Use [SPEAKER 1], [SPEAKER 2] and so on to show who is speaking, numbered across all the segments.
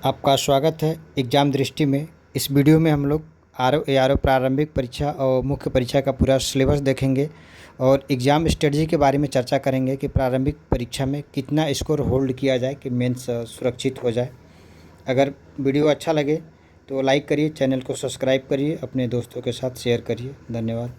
[SPEAKER 1] आपका स्वागत है एग्ज़ाम दृष्टि में। इस वीडियो में हम लोग आर ओ प्रारंभिक परीक्षा और मुख्य परीक्षा का पूरा सिलेबस देखेंगे और एग्ज़ाम स्ट्रेटजी के बारे में चर्चा करेंगे कि प्रारंभिक परीक्षा में कितना स्कोर होल्ड किया जाए कि मेंस सुरक्षित हो जाए। अगर वीडियो अच्छा लगे तो लाइक करिए, चैनल को सब्सक्राइब करिए, अपने दोस्तों के साथ शेयर करिए। धन्यवाद।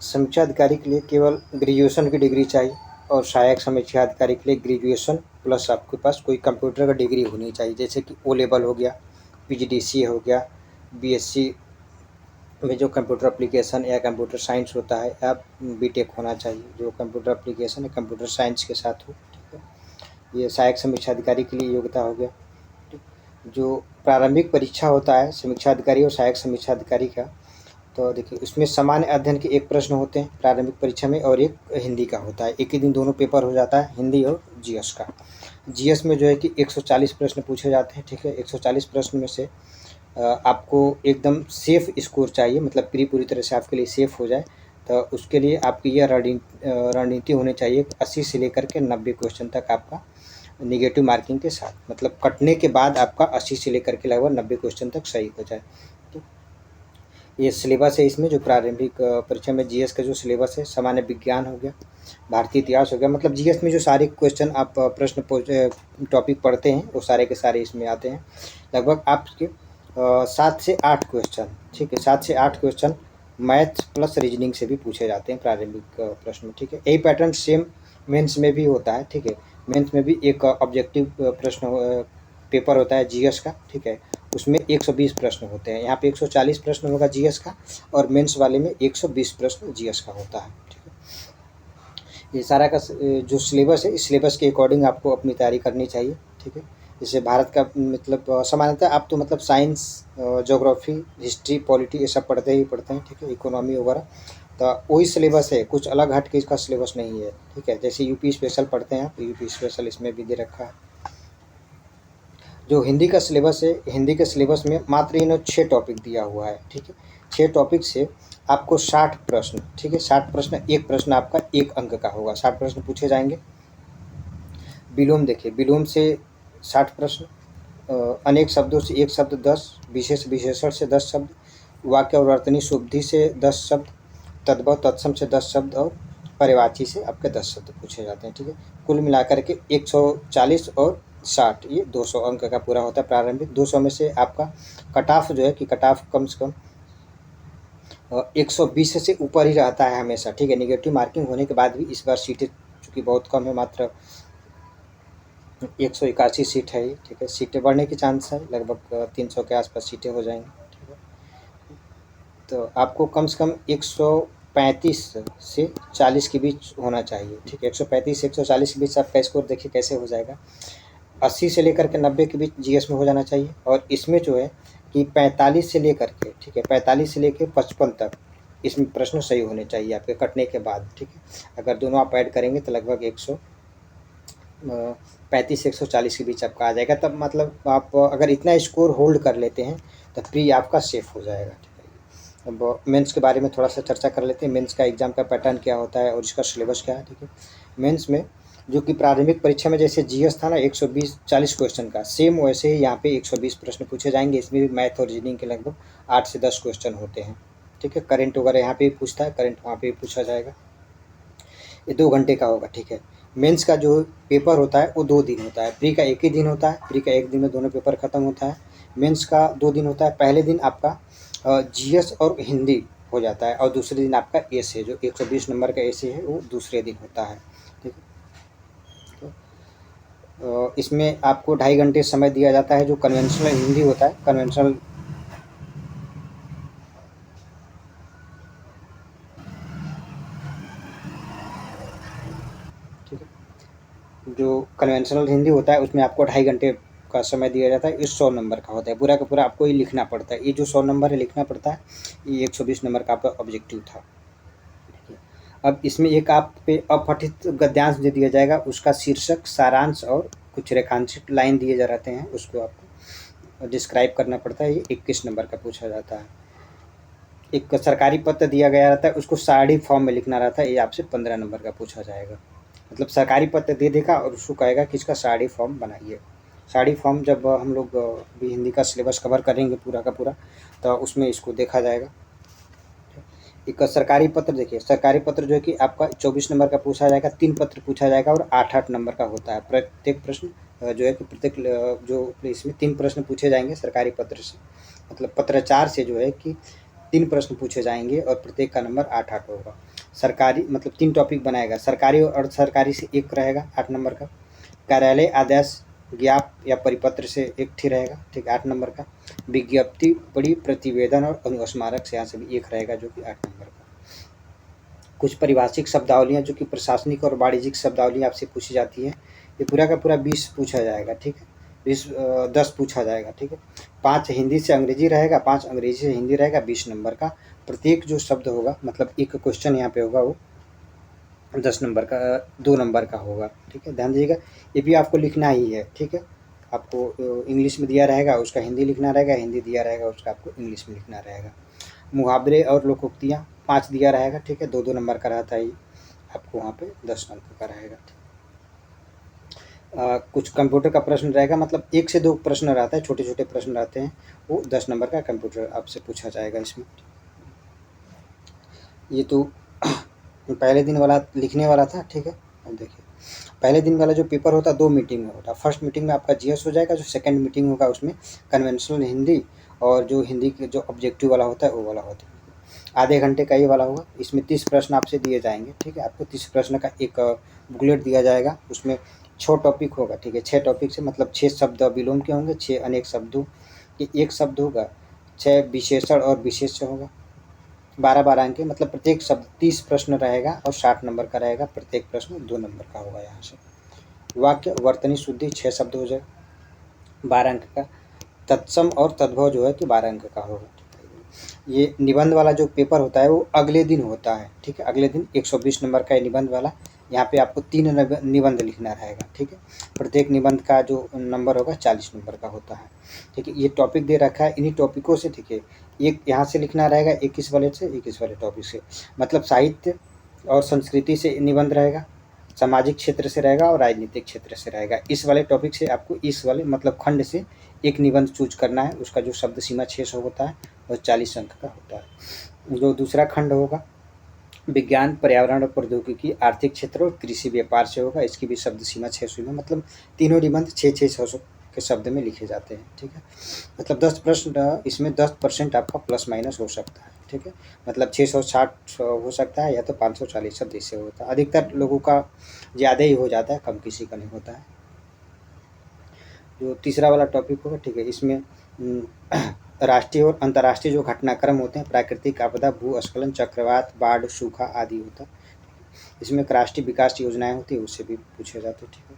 [SPEAKER 1] समीक्षा अधिकारी के लिए केवल ग्रेजुएशन की डिग्री चाहिए और सहायक समीक्षा अधिकारी के लिए ग्रेजुएशन प्लस आपके पास कोई कंप्यूटर का डिग्री होनी चाहिए, जैसे कि ओ लेवल हो गया, पीजीडीसीए हो गया, बीएससी में जो कंप्यूटर एप्लीकेशन या कंप्यूटर साइंस होता है, या बीटेक होना चाहिए जो कंप्यूटर एप्लीकेशन या कंप्यूटर साइंस के साथ हो। ठीक है, ये सहायक समीक्षा अधिकारी के लिए योग्यता हो गया। जो प्रारंभिक परीक्षा होता है समीक्षा अधिकारी और सहायक समीक्षा अधिकारी का, तो देखिए उसमें सामान्य अध्ययन के एक प्रश्न होते हैं प्रारंभिक परीक्षा में और एक हिंदी का होता है। एक ही दिन दोनों पेपर हो जाता है, हिंदी और जीएस का। जीएस में जो है कि 140 प्रश्न पूछे जाते हैं। ठीक है, 140 प्रश्न में से आपको एकदम सेफ स्कोर चाहिए, मतलब पूरी तरह से आपके लिए सेफ हो जाए। तो उसके लिए आपकी यह रणनीति होनी चाहिए 80 से लेकर के 90 क्वेश्चन तक आपका निगेटिव मार्किंग के साथ, मतलब कटने के बाद आपका 80 से लेकर के लगभग 90 क्वेश्चन तक सही हो जाए। तो ये सिलेबस है इसमें, जो प्रारंभिक परीक्षा में जीएस का जो सिलेबस है, सामान्य विज्ञान हो गया, भारतीय इतिहास हो गया, मतलब जीएस में जो सारे क्वेश्चन आप प्रश्न टॉपिक पढ़ते हैं वो सारे के सारे इसमें आते हैं। लगभग आपके 7 से 8 क्वेश्चन, ठीक है, 7 से 8 क्वेश्चन मैथ प्लस रीजनिंग से भी पूछे जाते हैं प्रारंभिक प्रश्न। ठीक है, यही पैटर्न सेम मेंस में भी होता है। ठीक है, मेंस में भी एक ऑब्जेक्टिव प्रश्न पेपर होता है जीएस का। ठीक है, उसमें 120 प्रश्न होते हैं। यहाँ पे 140 प्रश्न होगा जीएस का और मेंस वाले में 120 प्रश्न जीएस का होता है। ठीक है, ये सारा का जो सिलेबस है, इस सिलेबस के अकॉर्डिंग आपको अपनी तैयारी करनी चाहिए। ठीक है, जैसे भारत का मतलब सामान्यतः आप तो मतलब साइंस, ज्योग्राफी, हिस्ट्री, पॉलिटी ये सब पढ़ते ही पढ़ते हैं। ठीक है, इकोनॉमी वगैरह, तो वही सिलेबस है, कुछ अलग हट के इसका सिलेबस नहीं है। ठीक है, जैसे यूपी स्पेशल पढ़ते हैं आप, यूपी स्पेशल इसमें भी दे रखा है। जो हिंदी का सिलेबस है, हिंदी के सिलेबस में मात्र इन्होंने 6 टॉपिक दिया हुआ है। ठीक है, 6 टॉपिक से आपको 60 प्रश्न, ठीक है, 60 प्रश्न, एक प्रश्न आपका 1 अंक का होगा। 60 प्रश्न पूछे जाएंगे। विलोम देखिए, विलोम से 60 प्रश्न, अनेक शब्दों से 1 शब्द 10, विशेष विशेषण से 10 शब्द, वाक्य और वर्तनी शुद्धि से 10 शब्द, तद्भव तत्सम से 10 शब्द और पर्यायवाची से आपके 10 शब्द पूछे जाते हैं। ठीक है, कुल मिलाकर के 140 और 60, ये 200 अंक का पूरा होता है प्रारंभिक। 200 में से आपका कट ऑफ जो है कि कट ऑफ कम से कम 120 से ऊपर ही रहता है हमेशा। ठीक है, निगेटिव मार्किंग होने के बाद भी इस बार सीटें चूँकि बहुत कम है, मात्र 181 सीट है ये। ठीक है, सीटें बढ़ने की चांस है, लगभग 300 के आसपास सीटें हो जाएंगी। ठीक है, तो आपको कम से कम 135 से 40 के बीच होना चाहिए। ठीक है, 135 से 140 के बीच आपका स्कोर देखिए कैसे हो जाएगा। 80 से लेकर के 90 के बीच जीएस में हो जाना चाहिए। और इसमें जो है कि 45 से लेकर के, ठीक है, 45 से लेकर 55 तक इसमें प्रश्न सही होने चाहिए आपके कटने के बाद। ठीक है, अगर दोनों आप ऐड करेंगे तो लगभग 135 से 140 के बीच आपका आ जाएगा। तब मतलब आप अगर इतना स्कोर होल्ड कर लेते हैं तो प्री आपका सेफ हो जाएगा। ठीक है, अब मेंस के बारे में थोड़ा सा चर्चा कर लेते हैं। मेंस का एग्ज़ाम का पैटर्न क्या होता है और इसका सिलेबस क्या है। ठीक है, मेंस में जो कि प्रारंभिक परीक्षा में जैसे जीएस था ना 120-40 क्वेश्चन का, सेम वैसे ही यहाँ पे 120 प्रश्न पूछे जाएंगे। इसमें भी मैथ और रीजनिंग के लगभग 8 से 10 क्वेश्चन होते हैं। ठीक है, करंट वगैरह यहाँ पे भी पूछता है, करंट वहाँ पे भी पूछा जाएगा। ये 2 घंटे का होगा। ठीक है, मेंस का जो पेपर होता है वो 2 दिन होता है, प्री का 1 ही दिन होता है। प्री का 1 दिन में दोनों पेपर खत्म होता है। मेंस का 2 दिन होता है। पहले दिन आपका जीएस और हिंदी हो जाता है और दूसरे दिन आपका एसे, जो 120 नंबर का एसे है वो दूसरे दिन होता है। ठीक है, तो इसमें आपको 2.5 घंटे समय दिया जाता है। जो कन्वेंशनल हिंदी होता है, कन्वेंशनल ठीक है, जो कन्वेंशनल हिंदी होता है उसमें आपको 2.5 घंटे का समय दिया जाता है। ये 100 नंबर का होता है, पूरा का पूरा आपको ही लिखना पड़ता है। ये जो 100 नंबर है लिखना पड़ता है, ये 120 नंबर का आपका ऑब्जेक्टिव था। अब इसमें एक आप पे अपठित गद्यांश दे दिया जाएगा, उसका शीर्षक, सारांश और कुछ रेखांकित लाइन दिए जा रहते हैं, उसको आपको डिस्क्राइब करना पड़ता है। ये 21 नंबर का पूछा जाता है। एक सरकारी पत्र दिया गया रहता है, उसको साड़ी फॉर्म में लिखना रहता है, ये आपसे 15 नंबर का पूछा जाएगा। मतलब सरकारी पत्र दे देगा और उसको कहेगा कि इसका साड़ी फॉर्म बनाइए। साड़ी फॉर्म जब हम लोग भी हिंदी का सिलेबस कवर करेंगे पूरा का पूरा, तो उसमें इसको देखा जाएगा। एक सरकारी पत्र देखिए, सरकारी पत्र जो है कि आपका 24 नंबर का पूछा जाएगा, 3 पत्र पूछा जाएगा और 8-8 नंबर का होता है। प्रत्येक प्रश्न जो है कि प्रत्येक जो इसमें 3 प्रश्न पूछे जाएंगे सरकारी पत्र से, मतलब पत्राचार से जो है कि 3 प्रश्न पूछे जाएंगे और प्रत्येक का नंबर 8-8 होगा। सरकारी मतलब 3 टॉपिक बनाएगा, सरकारी और अर्ध सरकारी से 1 रहेगा 8 नंबर का, कार्यालय आदेश ज्ञाप या परिपत्र से 1 ठी रहेगा, ठीक है 8 नंबर का, विज्ञप्ति बड़ी प्रतिवेदन और अनुस्मारक से यहाँ से भी 1 रहेगा जो कि 8 नंबर का। कुछ पारिभाषिक शब्दावलियाँ जो कि प्रशासनिक और वाणिज्यिक शब्दावलियाँ आपसे पूछी जाती है, ये पूरा का पूरा 20 पूछा जाएगा, ठीक है 10 पूछा जाएगा, ठीक है। 5 हिंदी से अंग्रेजी रहेगा, 5 अंग्रेजी से हिंदी रहेगा 20 नंबर का। प्रत्येक जो शब्द होगा मतलब एक क्वेश्चन यहाँ पे होगा वो 10 नंबर का 2 नंबर का होगा, ठीक है ध्यान दीजिएगा। ये भी आपको लिखना ही है, ठीक है। आपको इंग्लिश में दिया रहेगा उसका हिंदी लिखना रहेगा, हिंदी दिया रहेगा उसका आपको इंग्लिश में लिखना रहेगा। मुहावरे और लोकोक्तियाँ 5 दिया रहेगा, ठीक है 2-2 नंबर का रहता है, आपको वहाँ पे 10 नंबर का रहेगा। कुछ कंप्यूटर का प्रश्न रहेगा, मतलब 1 से 2 प्रश्न रहता है, छोटे छोटे प्रश्न रहते हैं, वो 10 नंबर का कंप्यूटर आपसे पूछा जाएगा इसमें। ये तो पहले दिन वाला लिखने वाला था, ठीक है। अब देखिए पहले दिन वाला जो पेपर होता है 2 मीटिंग में होता है। फर्स्ट मीटिंग में आपका जीएस हो जाएगा, जो सेकंड मीटिंग होगा उसमें कन्वेंशनल हिंदी और जो हिंदी के जो ऑब्जेक्टिव वाला होता है वो वाला होता है। आधे घंटे का ये वाला होगा, इसमें 30 प्रश्न आपसे दिए जाएंगे, ठीक है। आपको 30 प्रश्न का एक बुकलेट दिया जाएगा, उसमें 6 टॉपिक होगा, ठीक है। 6 टॉपिक से मतलब 6 शब्द विलोम के होंगे, 6 अनेक शब्दों के एक शब्द होगा, 6 विशेषण और विशेष्य होगा, 12-12 अंक के, मतलब प्रत्येक शब्द 30 प्रश्न रहेगा और 60 नंबर का रहेगा। प्रत्येक प्रश्न 2 नंबर का होगा। यहाँ से वाक्य वर्तनी शुद्धि 6 शब्द हो जाए, 12 अंक का। तत्सम और तद्भव जो है कि 12 अंक का होगा। ये निबंध वाला जो पेपर होता है वो अगले दिन होता है, ठीक है। अगले दिन 120 नंबर का है निबंध वाला। यहाँ पे आपको 3 निबंध लिखना रहेगा, ठीक है। प्रत्येक निबंध का जो नंबर होगा 40 नंबर का होता है, ठीक है। ये टॉपिक दे रखा है, इन्हीं टॉपिकों से, ठीक है। एक यहाँ से लिखना रहेगा 21 वाले से, 21 वाले टॉपिक से, मतलब साहित्य और संस्कृति से निबंध रहेगा, सामाजिक क्षेत्र से रहेगा और राजनीतिक क्षेत्र से रहेगा। इस वाले टॉपिक से आपको इस वाले मतलब खंड से एक निबंध चूज करना है। उसका जो शब्द सीमा 600 होता है और 40 अंक का होता है। जो दूसरा खंड होगा विज्ञान पर्यावरण और प्रौद्योगिकी आर्थिक क्षेत्र और कृषि व्यापार से होगा, इसकी भी शब्द सीमा 600 में, मतलब तीनों निबंध 600 के शब्द में लिखे जाते हैं, ठीक है। मतलब 10 प्रश्न इसमें 10% आपका प्लस माइनस हो सकता है, ठीक है। मतलब 660 हो सकता है या तो 540 शब्द इससे होता है। अधिकतर लोगों का ज़्यादा ही हो जाता है, कम किसी का नहीं होता है। जो तीसरा वाला टॉपिक होगा, ठीक है, इसमें राष्ट्रीय और अंतर्राष्ट्रीय जो घटनाक्रम होते हैं, प्राकृतिक आपदा, भूस्खलन, चक्रवात, बाढ़, सूखा आदि होता है। इसमें एक राष्ट्रीय विकास योजनाएं होती है, उससे भी पूछे जाते हैं, ठीक है।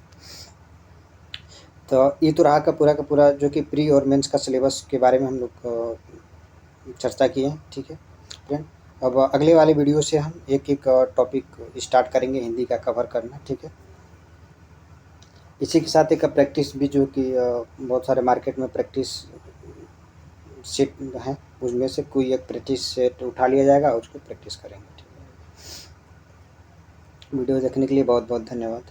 [SPEAKER 1] तो ये तो रहा का पूरा जो कि प्री और मेंस का सिलेबस के बारे में हम लोग चर्चा किए हैं, ठीक है फ्रेंड। अब अगले वाले वीडियो से हम एक एक टॉपिक स्टार्ट करेंगे हिंदी का कवर करना, ठीक है। इसी के साथ एक प्रैक्टिस भी जो कि बहुत सारे मार्केट में प्रैक्टिस सेट है, उसमें से कोई एक प्रैक्टिस सेट उठा लिया जाएगा और उसको प्रैक्टिस करेंगे, ठीक है। वीडियो देखने के लिए बहुत बहुत धन्यवाद।